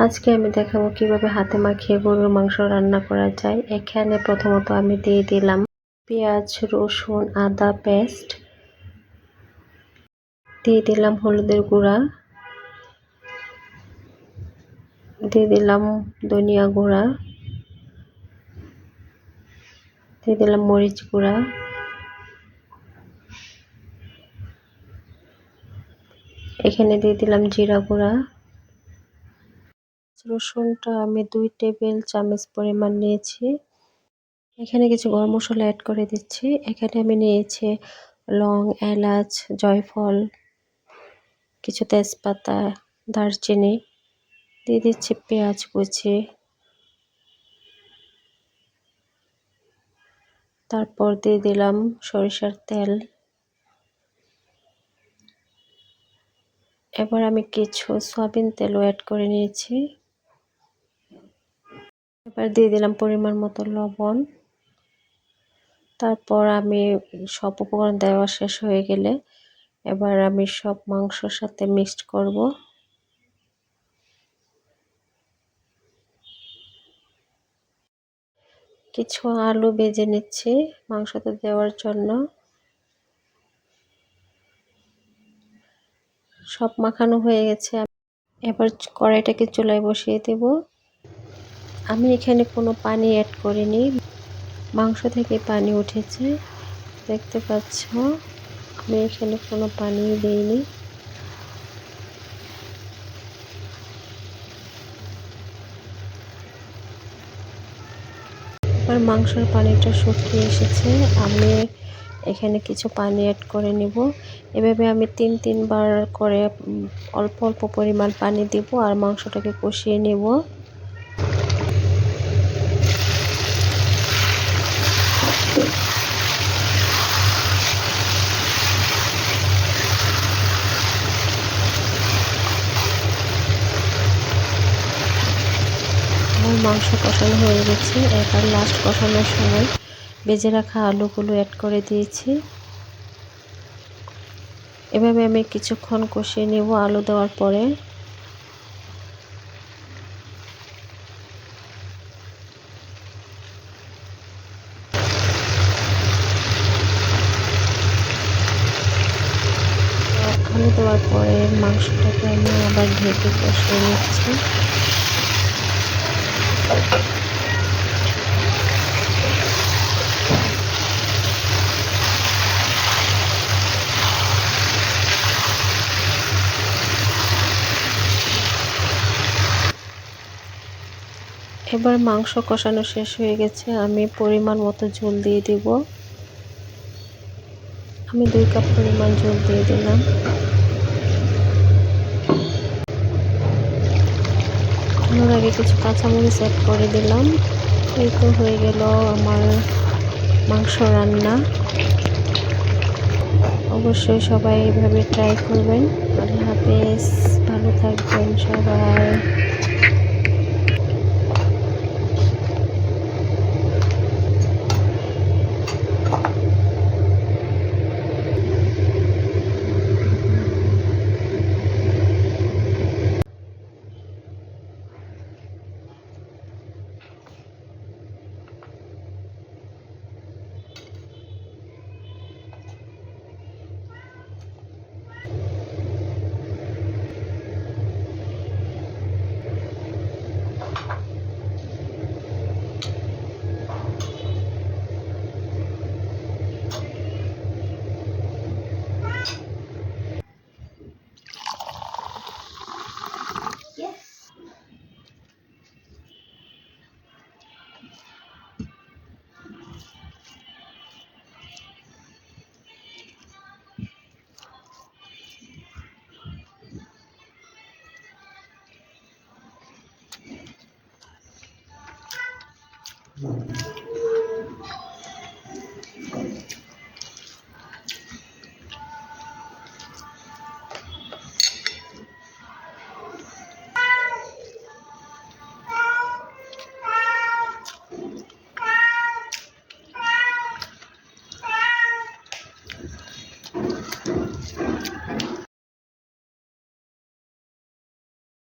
আজকে আমি দেখাবো কিভাবে হাতে মাখিয়ে গরুর মাংস রান্না করা যায়। এখানে প্রথমত আমি দিয়ে দিলাম পেঁয়াজ, রসুন, আদা পেস্ট, দিয়ে দিলাম হলুদের গুঁড়া, দিয়ে দিলাম ধনিয়া গুঁড়া, দিয়ে দিলাম মরিচ গুঁড়া, এখানে দিয়ে দিলাম জিরা গুঁড়া। রসুনটা আমি 2 টেবিল চামচ পরিমাণ নিয়েছি। এখানে কিছু গরম মশলা অ্যাড করে দিচ্ছি। এখানে আমি নিয়েছি লং, এলাচ, জয়ফল, কিছু তেজপাতা, দারচিনি, দিয়ে দিচ্ছি পেঁয়াজ কুচি, তারপর দিয়ে দিলাম সরিষার তেল। এবার আমি কিছু সয়াবিন তেলও অ্যাড করে নিয়েছি। এবার দিয়ে দিলাম পরিমাণ মতো লবণ। তারপর আমি সব উপকরণ দেওয়া শেষ হয়ে গেলে এবার আমি সব মাংসর সাথে মিক্সড করব। কিছু আলু ভেজে নিচ্ছি মাংসতে দেওয়ার জন্য। সব মাখানো হয়ে গেছে। এবার কড়াইটাকে চুলায় বসিয়ে দেব। আমি এখানে কোনো পানি অ্যাড করিনি, মাংস থেকে পানি উঠেছে, দেখতে পাচ্ছ। আমি এখানে কোনো পানি দিইনি। এবার মাংসের পানিটা শুকিয়ে এসেছে, আমি এখানে কিছু পানি অ্যাড করে নিব। এভাবে আমি 3 বার করে অল্প অল্প পরিমাণ পানি দিব আর মাংসটাকে কষিয়ে নেব। আমার মাংস কষানো হয়ে গেছে। এবার লাস্ট কষানোর সময় ভেজে রাখা আলুগুলো অ্যাড করে দিয়েছি। এভাবে আমি কিছুক্ষণ কষিয়ে নেব আলু দেওয়ার পরে। আলু দেওয়ার পরে মাংসটাকে আমি আবার ঢেকে কষিয়ে নিচ্ছি। এবার মাংস কষানো শেষ হয়ে গেছে, আমি পরিমাণ মতো ঝোল দিয়ে দিব। আমি 2 কাপ পরিমাণ ঝোল দিয়ে দিলাম। তার আগে কিছু কাঁচামরিচ অ্যাড করে দিলাম। এই তো হয়ে গেল আমার মাংস রান্না। অবশ্যই সবাই এইভাবে ট্রাই করবেন। আল্লাহ হাফেজ, ভালো থাকবেন সবাই।